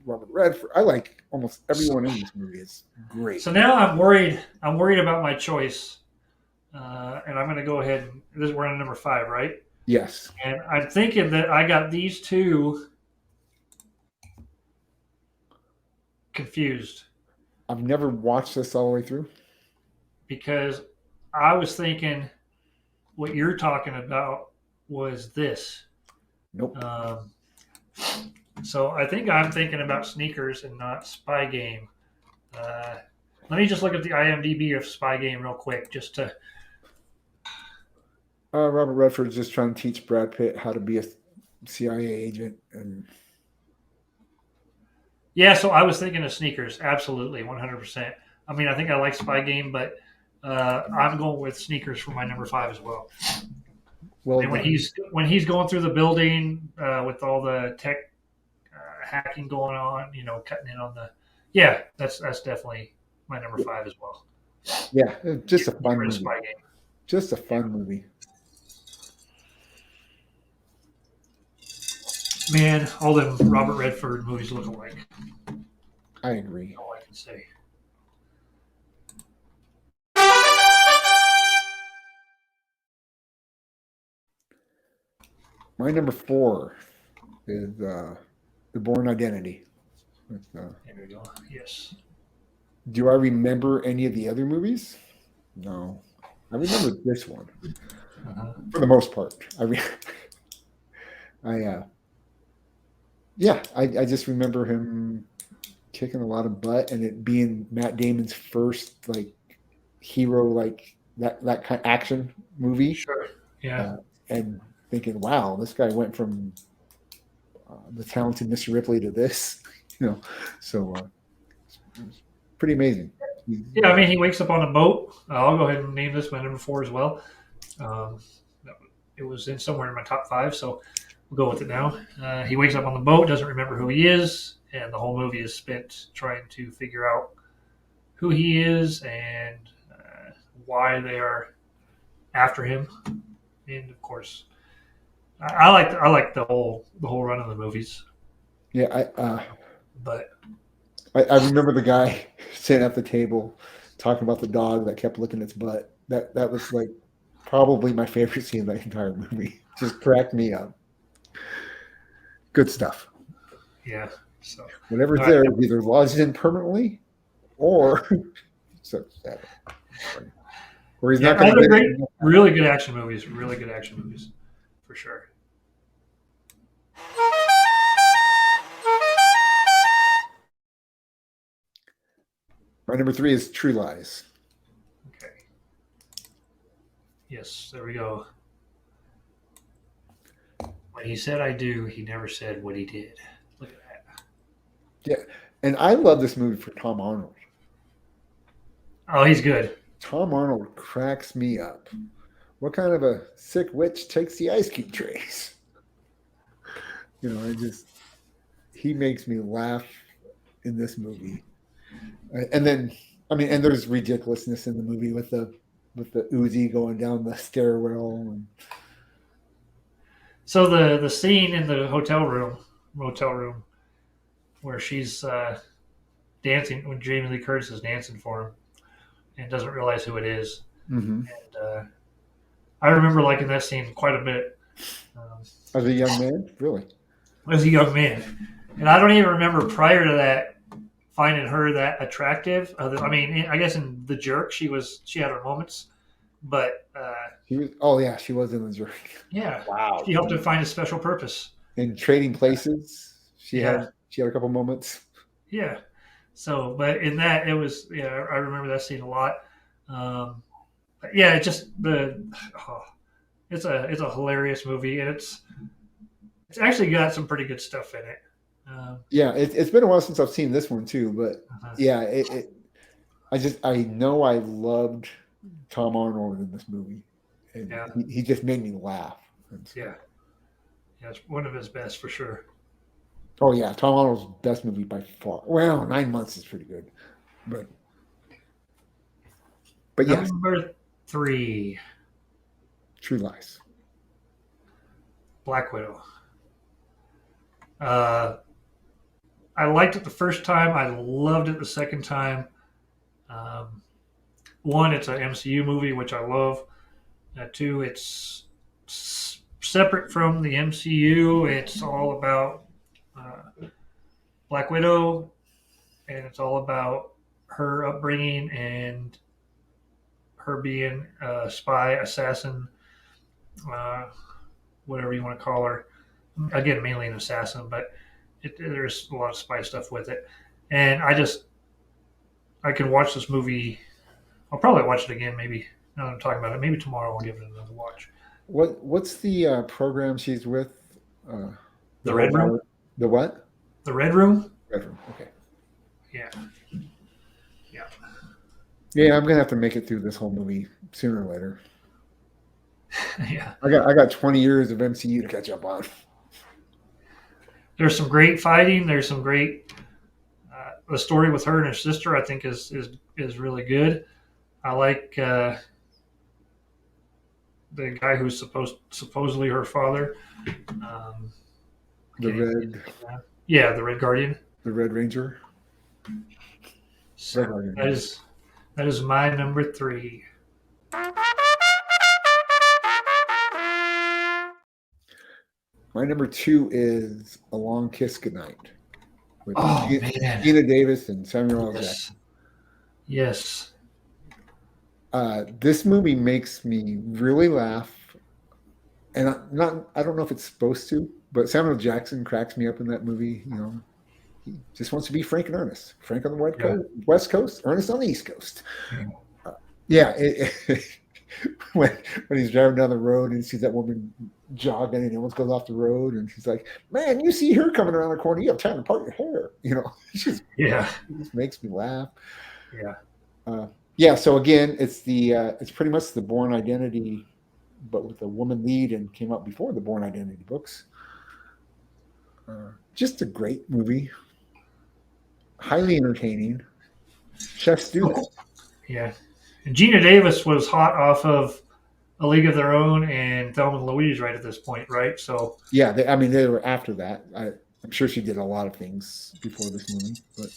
Robert Redford. I like almost everyone in this movie. Is great. So now I'm worried. I'm worried about my choice, and I'm going to go ahead. We're on number 5, right? Yes. And I'm thinking that I got these two confused I've never watched this all the way through. because I was thinking what you're talking about was this. Nope. So I think I'm thinking about Sneakers and not Spy Game. Let me just look at the IMDb of Spy Game real quick, just to. Robert Redford's just trying to teach Brad Pitt how to be a CIA agent, and Yeah, so I was thinking of Sneakers, absolutely, 100%. I mean, I think I like Spy Game, but I'm going with Sneakers for my number 5 as well. well, And when he's going through the building with all the tech hacking going on, cutting in on that's definitely my number 5 as well. yeah, just a Get fun rid of movie. Spy Game. Just a fun movie. Man, all them Robert Redford movies look alike. I agree. All I can say. My number 4 is The Bourne Identity. There we go. Yes. Do I remember any of the other movies? No. I remember this one Uh-huh. for the most part. I just remember him kicking a lot of butt, and it being Matt Damon's first like hero, like that kind of action movie. Sure. Yeah. And thinking, wow, this guy went from the talented Mr. Ripley to this, So it's pretty amazing. Yeah, I mean, he wakes up on a boat. I'll go ahead and name this my number 4 as well. It was in somewhere in my top 5, so we'll go with it now. He wakes up on the boat, doesn't remember who he is, and the whole movie is spent trying to figure out who he is and why they are after him. And of course, I like the whole run of the movies. Yeah, But I remember the guy sitting at the table talking about the dog that kept licking its butt. That was like probably my favorite scene in the entire movie. Just cracked me up. Good stuff. yeah, so Whatever's All there right. is either lodged in permanently or so sad. Or he's not going other to great, really good action movies. Really good action movies, for sure. My number 3 is True Lies. Okay. Yes, there we go. When he said "I do," he never said what he did. Look at that. Yeah, and I love this movie for Tom Arnold. Oh, he's good. Tom Arnold cracks me up. What kind of a sick witch takes the ice cube trays? He makes me laugh in this movie. And then, and there's ridiculousness in the movie with the Uzi going down the stairwell. So the scene in the motel room, where she's dancing when Jamie Lee Curtis is dancing for him and doesn't realize who it is. Mm-hmm. And I remember liking that scene quite a bit. As a young man, really. As a young man, and I don't even remember prior to that finding her that attractive. I mean, I guess in The Jerk, she had her moments, but She was. Oh yeah, she was in the jury. yeah, Wow. she helped him find his special purpose. In Trading Places, she Yeah. had a couple moments. Yeah. So, but in that, it was I remember that scene a lot. But yeah, it just it's a hilarious movie, and it's actually got some pretty good stuff in it. Yeah, it's been a while since I've seen this one too, but Uh-huh. yeah, I know I loved Tom Arnold in this movie, and Yeah. he just made me laugh. Yeah, it's one of his best for sure. Oh yeah, Tom Arnold's best movie by far. Well, 9 Months is pretty good, but yes, Number 3, True Lies. Black Widow. I liked it the first time. I loved it the second time. One, it's an MCU movie, which I love. Two, it's separate from the MCU. It's all about Black Widow, and it's all about her upbringing and her being a spy, assassin, whatever you want to call her. Again, mainly an assassin, but there's a lot of spy stuff with it. And I can watch this movie. I'll probably watch it again, maybe now that I'm talking about it. Maybe tomorrow I'll give it another watch. What's the program she's with? The Red Room? The what? The Red Room? Red Room. Okay. Yeah. Yeah. Yeah, I'm gonna have to make it through this whole movie sooner or later. Yeah. I got 20 years of MCU to catch up on. There's some great fighting. There's some great. The story with her and her sister, I think, is really good. I like the guy who's supposedly her father. The Red. Yeah, the Red Guardian. The Red Ranger. So Red Guardian. that is my number 3. My number 2 is A Long Kiss Goodnight. With Oh man, Gina Davis and Samuel L. Jackson. Yes. This movie makes me really laugh, and I don't know if it's supposed to, but Samuel Jackson cracks me up in that movie. You know, he just wants to be Frank and Ernest. Frank on the West Coast, Ernest on the East Coast. Yeah, when he's driving down the road and he sees that woman jogging and he almost goes off the road, and she's like, "Man, you see her coming around the corner. You have time to part your hair." You know, it just makes me laugh. Yeah. So again, it's pretty much the Bourne Identity, but with a woman lead, and came out before the Bourne Identity books. Just a great movie, highly entertaining. Chef's Studio. Yeah. And Gina Davis was hot off of A League of Their Own and Thelma and Louise right at this point, right? So yeah, they were after that. I'm sure she did a lot of things before this movie, but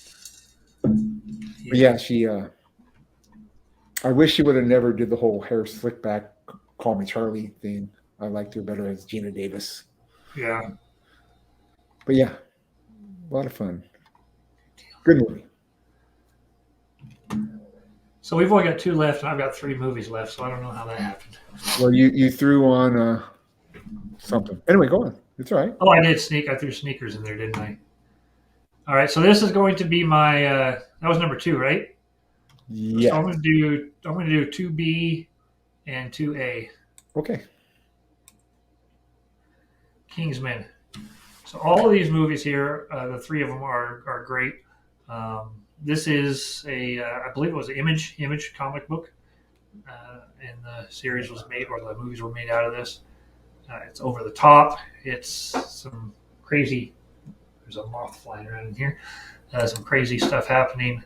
yeah, she. I wish she would have never did the whole hair slick back, call me Charlie thing. I liked her better as Gina Davis. Yeah. But yeah, a lot of fun. Good movie. So we've only got 2 left, and I've got 3 movies left, so I don't know how that happened. Well, you threw on something. Anyway, go on. It's all right. Oh, I threw sneakers in there, didn't I? All right, so this is going to be my. That was number 2, right? Yeah. So I'm going to do 2B and 2A. Okay. Kingsman. So all of these movies here, the 3 of them are great. This is I believe it was an Image comic book, and the series was made, or the movies were made out of this. It's over the top. It's some crazy. There's a moth flying around in here. Some crazy stuff happening.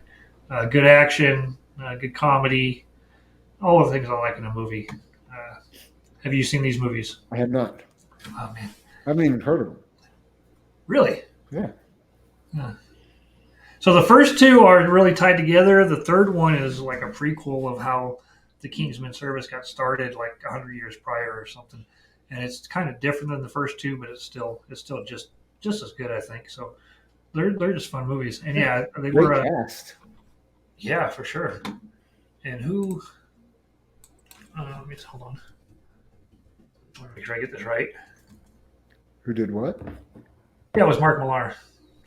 Good action, good comedy, all the things I like in a movie. Have you seen these movies? I have not. Oh man, I haven't even heard of him. really? Yeah. So the first two are really tied together. The third one is like a prequel of how the Kingsman service got started, like 100 years prior or something. And it's kind of different than the first two, but it's still just as good, I think. So they're just fun movies. And yeah, they Great were cast. yeah, for sure. And who? Let me hold on. I want to make sure I get this right. Who did what? Yeah, it was Mark Millar,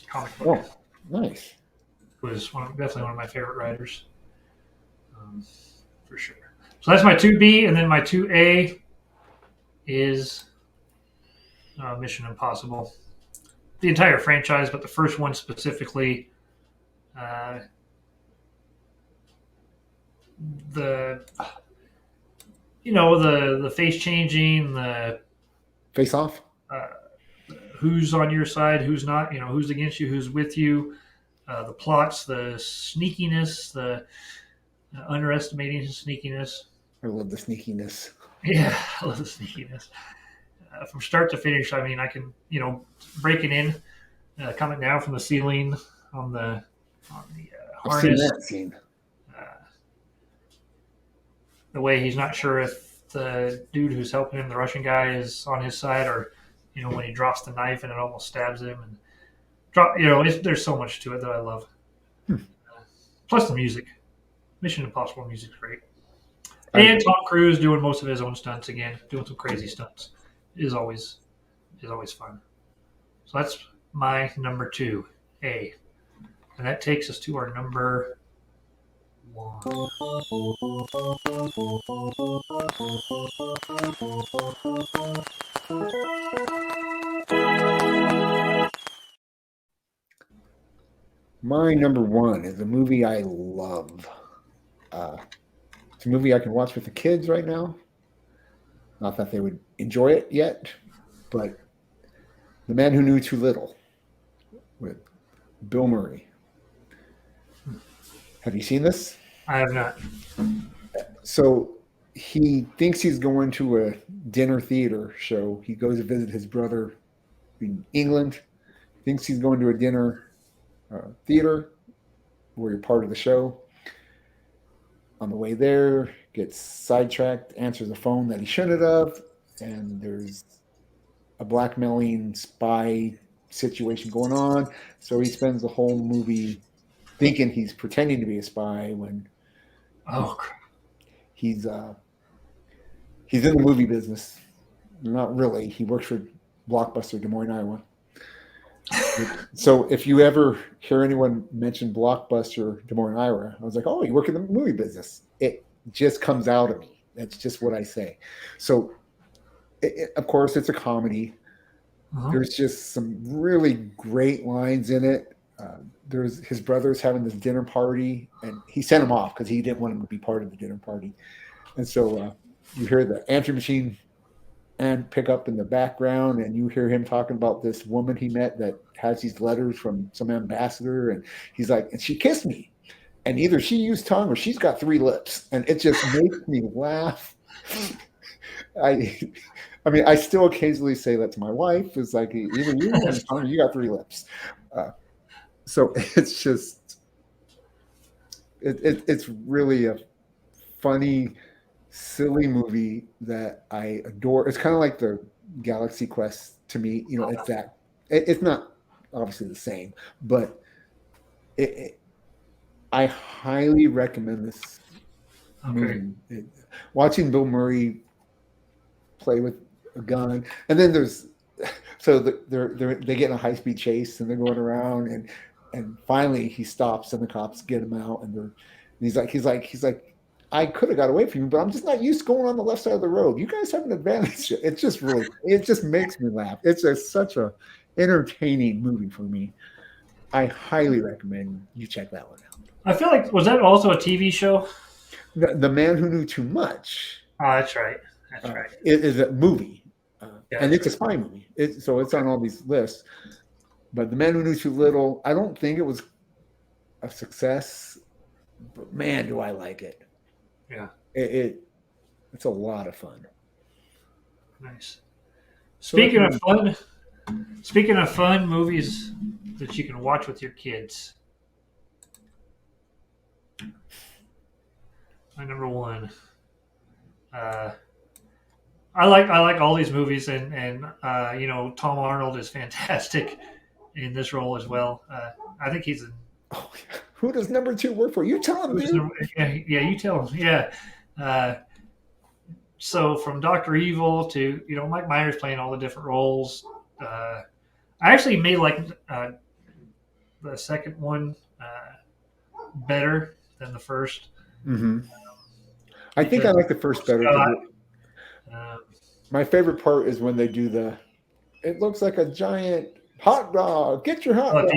comic book. Oh, nice. Was definitely one of my favorite writers, for sure. So that's my 2B, and then my 2A is Mission Impossible. The entire franchise, but the first one specifically, uh, the the face changing, the Face Off. uh, who's on your side, who's not, who's against you, who's with you, the plots, the sneakiness, the underestimating his sneakiness. I love the sneakiness. Yeah, I love the sneakiness. From start to finish, I mean, I can, breaking in, coming down from the ceiling on the I've seen harness. that scene. Uh, the way he's not sure if the dude who's helping him, the Russian guy, is on his side, or when he drops the knife and it almost stabs him, and there's so much to it that I love. Plus the music, Mission Impossible music's great, and Tom Cruise doing most of his own stunts again, doing some crazy stunts is always fun. So that's my number 2A, and that takes us to our number 1. My number 1 is a movie I love. It's a movie I can watch with the kids right now. Not that they would enjoy it yet, but The Man Who Knew Too Little with Bill Murray. Have you seen this? I have not. So he thinks he's going to a dinner theater show. He goes to visit his brother in England. Thinks he's going to a dinner theater where you're part of the show. On the way there, gets sidetracked, answers a phone that he shouldn't have, and there's a blackmailing spy situation going on. So he spends the whole movie thinking he's pretending to be a spy when he's in the movie business. Not really. He works for Blockbuster, Des Moines, Iowa. So if you ever hear anyone mention Blockbuster, Des Moines, Iowa, I was like, oh, you work in the movie business. It just comes out of me. That's just what I say. So, of course, it's a comedy. There's just some really great lines in it. There's his brother's having this dinner party, and he sent him off because he didn't want him to be part of the dinner party. And so you hear the answer machine and pick up in the background, and you hear him talking about this woman he met that has these letters from some ambassador, and he's like, and she kissed me, and either she used tongue or she's got 3 lips, and it just makes me laugh. I mean, I still occasionally say that to my wife. It's like, either you have tongue or you got 3 lips. So it's just, it's really a funny, silly movie that I adore. It's kind of like the Galaxy Quest to me. It's that. It's not obviously the same, but I highly recommend this movie. Watching Bill Murray play with a gun, and then they get in a high-speed chase, and they're going around, and finally he stops, and the cops get him out, and he's like. I could have got away from you, but I'm just not used to going on the left side of the road. You guys have an advantage. It just makes me laugh. It's such a entertaining movie for me. I highly recommend you check that one out. I feel like, was that also a TV show? The Man Who Knew Too Much. Oh, that's right. That's right. It is a movie, and it's right. a spy movie. So it's on all these lists. But The Man Who Knew Too Little, I don't think it was a success, but man, do I like it. Yeah. It's a lot of fun. Nice. Speaking of fun, movies that you can watch with your kids. My number one. I like all these movies, and Tom Arnold is fantastic in this role as well. I think he's Oh, yeah. Who does number 2 work for? You tell him, dude. yeah, you tell him. Yeah. So from Doctor Evil to Mike Myers playing all the different roles. I actually may like the second one better than the first. Mm-hmm. I think I like the first better. My favorite part is when they do it looks like a giant hot dog. Get your hot dog.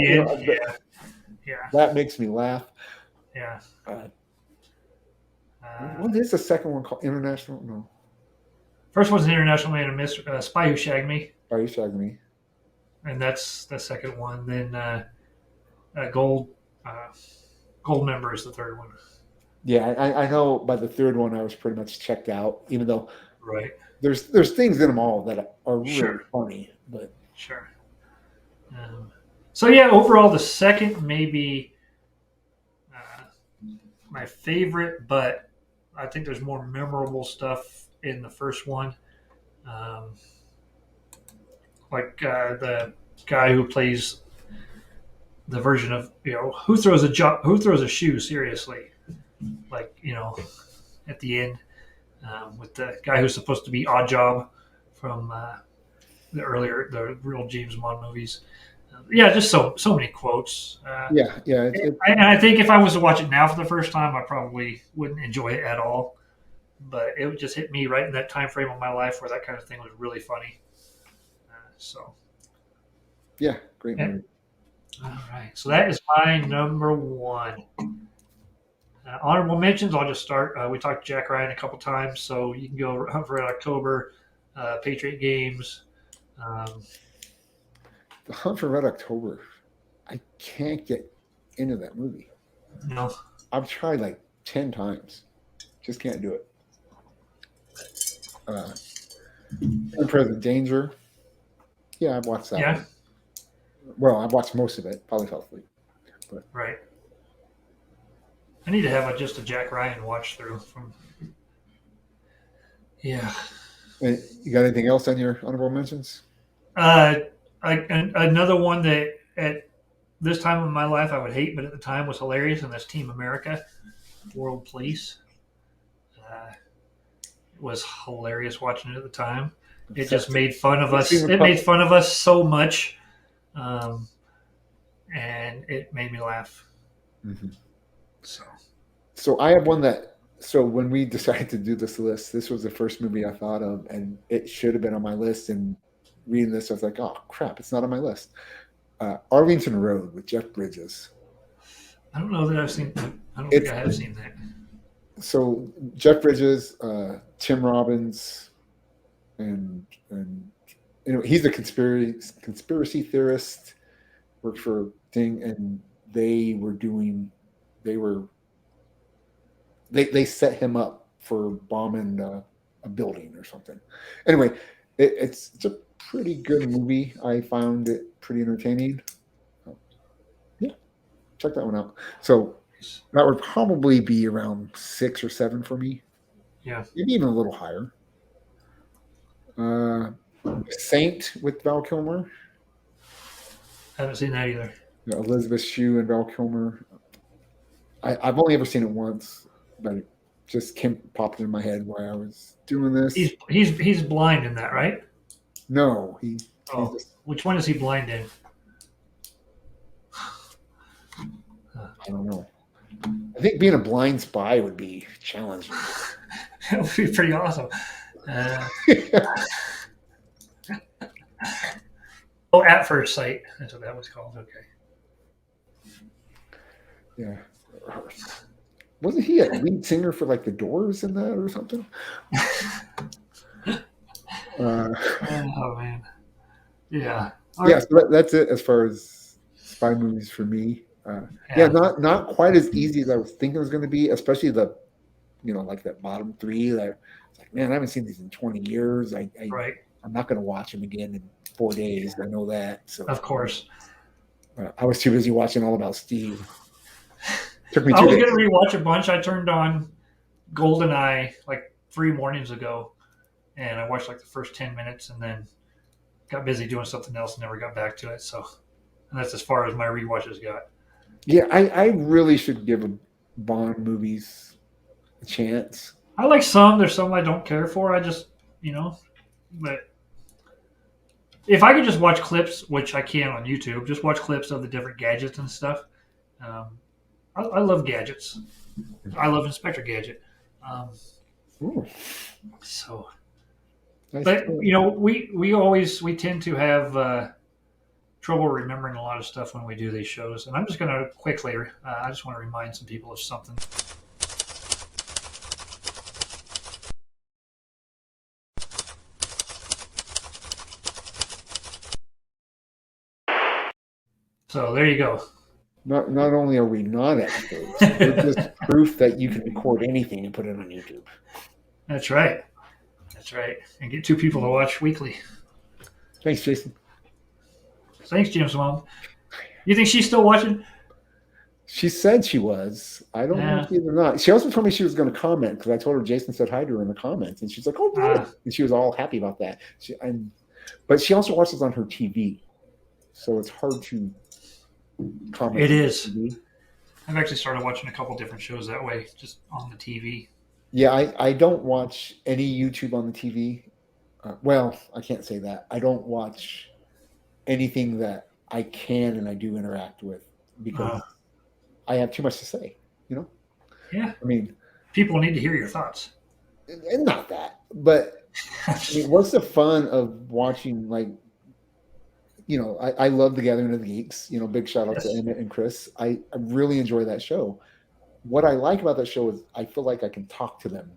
Yeah. That makes me laugh. Yeah. What is the second one called? International? No. First one's an International Man and Mr. Spy Who Shagged Me. Spy Who Shagged Me. And that's the second one. Then Gold Member is the third one. Yeah, I know by the third one I was pretty much checked out, even though right. There's things in them all that are really funny. But sure. So yeah, overall the second may be my favorite, but I think there's more memorable stuff in the first one. Like the guy who plays the version of who throws a shoe seriously, like at the end with the guy who's supposed to be Oddjob from the real James Bond movies. Just so many quotes. And I think if I was to watch it now for the first time, I probably wouldn't enjoy it at all. But it would just hit me right in that time frame of my life where that kind of thing was really funny. Great movie. All right, so that is my number one. Honorable mentions, I'll just start. We talked Jack Ryan a couple times, so you can go Hunt for Red October, Patriot Games. The Hunt for Red October, I can't get into that movie. No. I've tried like 10 times. Just can't do it. Present Danger. Yeah, I've watched that one. Well, I've watched most of it. Probably fell asleep. But. Right. I need to have just a Jack Ryan watch through from. Yeah. And you got anything else on your honorable mentions? Another one that at this time of my life I would hate, but at the time was hilarious, and that's Team America, World Police. It was hilarious watching it at the time. It just made fun of us. It made fun of us so much, and it made me laugh. Mm-hmm. So I have one that. So when we decided to do this list, this was the first movie I thought of, and it should have been on my list. And reading this, I was like, "Oh crap, it's not on my list." Arlington Road with Jeff Bridges. I don't know that I've seen. I don't think I have seen that. So Jeff Bridges, Tim Robbins, and he's a conspiracy theorist. Worked for Thing, and they set him up for bombing a building or something. Anyway, it's a pretty good movie. I found it pretty entertaining. Check that one out. So that would probably be around 6 or 7 for me. Yeah, maybe even a little higher. Saint with Val Kilmer. I haven't seen that either. Elizabeth Shue and Val Kilmer. I've only ever seen it once, but it just popped in my head while I was doing this. He's blind in that, right? No, which one is he blind in? I don't know. I think being a blind spy would be challenging. That would be pretty awesome. At First Sight. That's what that was called. Okay. Yeah. Wasn't he a lead singer for like the Doors in that or something? Oh man. Yeah. So that's it as far as spy movies for me. Not quite as easy as I was thinking it was going to be, especially like that bottom 3. That it's like, man, I haven't seen these in 20 years. I I'm not going to watch them again in 4 days. I know that. So Of course. I was too busy watching All About Steve. Took me I 2 was days. going to rewatch a bunch. I turned on GoldenEye like 3 mornings ago, and I watched like the first 10 minutes and then got busy doing something else and never got back to it. So, and that's as far as my rewatches got. Yeah, I really should give Bond movies a chance. I like some. There's some I don't care for. I just, but if I could just watch clips, which I can on YouTube, just watch clips of the different gadgets and stuff. I love gadgets. I love Inspector Gadget. Ooh, So, nice. but we tend to have trouble remembering a lot of stuff when we do these shows, and I'm just going to quickly. I just want to remind some people of something. So there you go. Not only are we not experts, we're just proof that you can record anything and put it on YouTube. That's right. That's right. And get 2 people to watch weekly. Thanks, Jason. Thanks, Jim's mom. You think she's still watching? She said she was. I don't know if she is or not. She also told me she was going to comment because I told her Jason said hi to her in the comments, and she's like, "Oh, really?" And she was all happy about that. But she also watches on her TV, so it's hard to comment. It is. I've actually started watching a couple different shows that way, just on the TV. Yeah, I don't watch any YouTube on the TV. Well, I can't say that. I don't watch anything that I can and I do interact with because I have too much to say, Yeah. I mean, people need to hear your thoughts. And not that, but I mean, what's the fun of watching, like, I love The Gathering of the Geeks, big shout out to Emmett and Chris. I really enjoy that show. What I like about that show is I feel like I can talk to them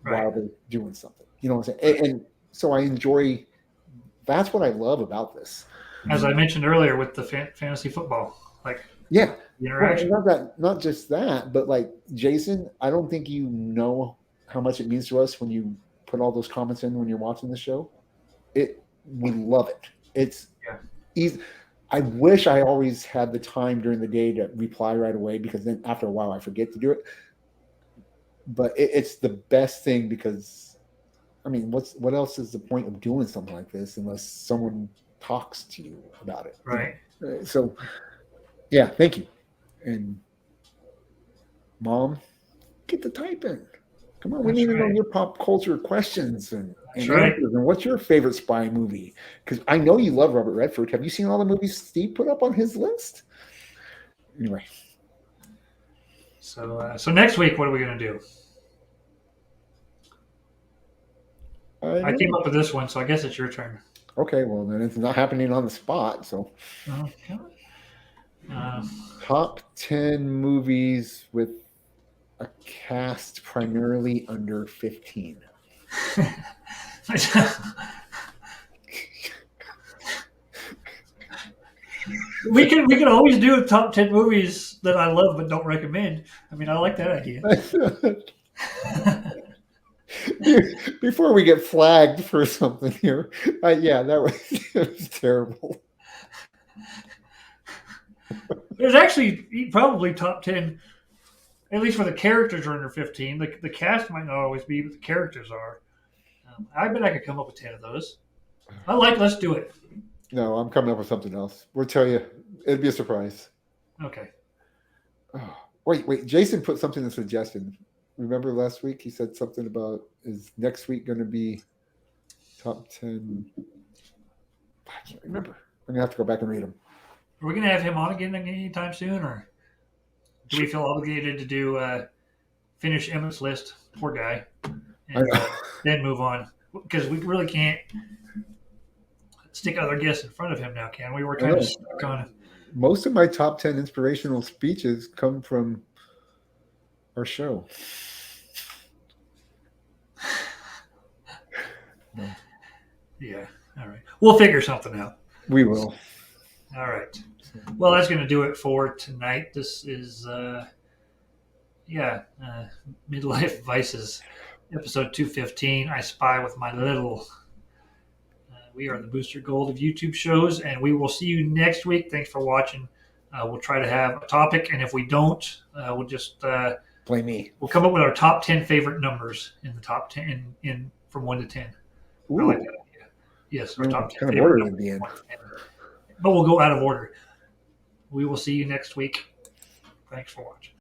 while they're doing something, you know what I'm saying? And so I enjoy, that's what I love about this. As I mentioned earlier with the fantasy football, like the interaction. Well, not just that, but like Jason, I don't think you know how much it means to us when you put all those comments in when you're watching the show. We love it. It's easy. I wish I always had the time during the day to reply right away because then after a while I forget to do it. But it's the best thing because, I mean, what else is the point of doing something like this unless someone talks to you about it? Right. So, yeah, thank you. And Mom, get the typing. Come on, we need to know your pop culture questions and answers. And what's your favorite spy movie? Because I know you love Robert Redford. Have you seen all the movies Steve put up on his list? Anyway. So next week, what are we going to do? I came up with this one, so I guess it's your turn. Okay, well, then it's not happening on the spot. So, top 10 movies with a cast primarily under 15. We can always do top 10 movies that I love but don't recommend. I mean, I like that idea. Before we get flagged for something here, that was terrible. There's actually probably top 10, at least for the characters are under 15. The cast might not always be, but the characters are. I bet I could come up with 10 of those. Let's do it. No, I'm coming up with something else. We'll tell you. It'll be a surprise. Okay. Oh, wait. Jason put something in suggestion. Remember last week he said something about, is next week going to be top 10? I can't remember. I'm going to have to go back and read them. Are we going to have him on again anytime soon, or do we feel obligated to do finish Emmett's list? Poor guy. And then move on. Because we really can't stick other guests in front of him now, can we? We're kind of stuck on it. Most of my top 10 inspirational speeches come from our show. Yeah. All right. We'll figure something out. We will. All right. Well, that's going to do it for tonight. This is, Midlife Vices, episode 215. I spy with my little We are the Booster Gold of YouTube shows, and we will see you next week. Thanks for watching. We'll try to have a topic, and if we don't, we'll just Blame me. we'll come up with our top 10 favorite numbers in the top 10 in from 1 to 10. Ooh, I like that idea. Yes, our what top 10 kind of favorite order numbers would be in? from 1 to 10. But we'll go out of order. We will see you next week. Thanks for watching.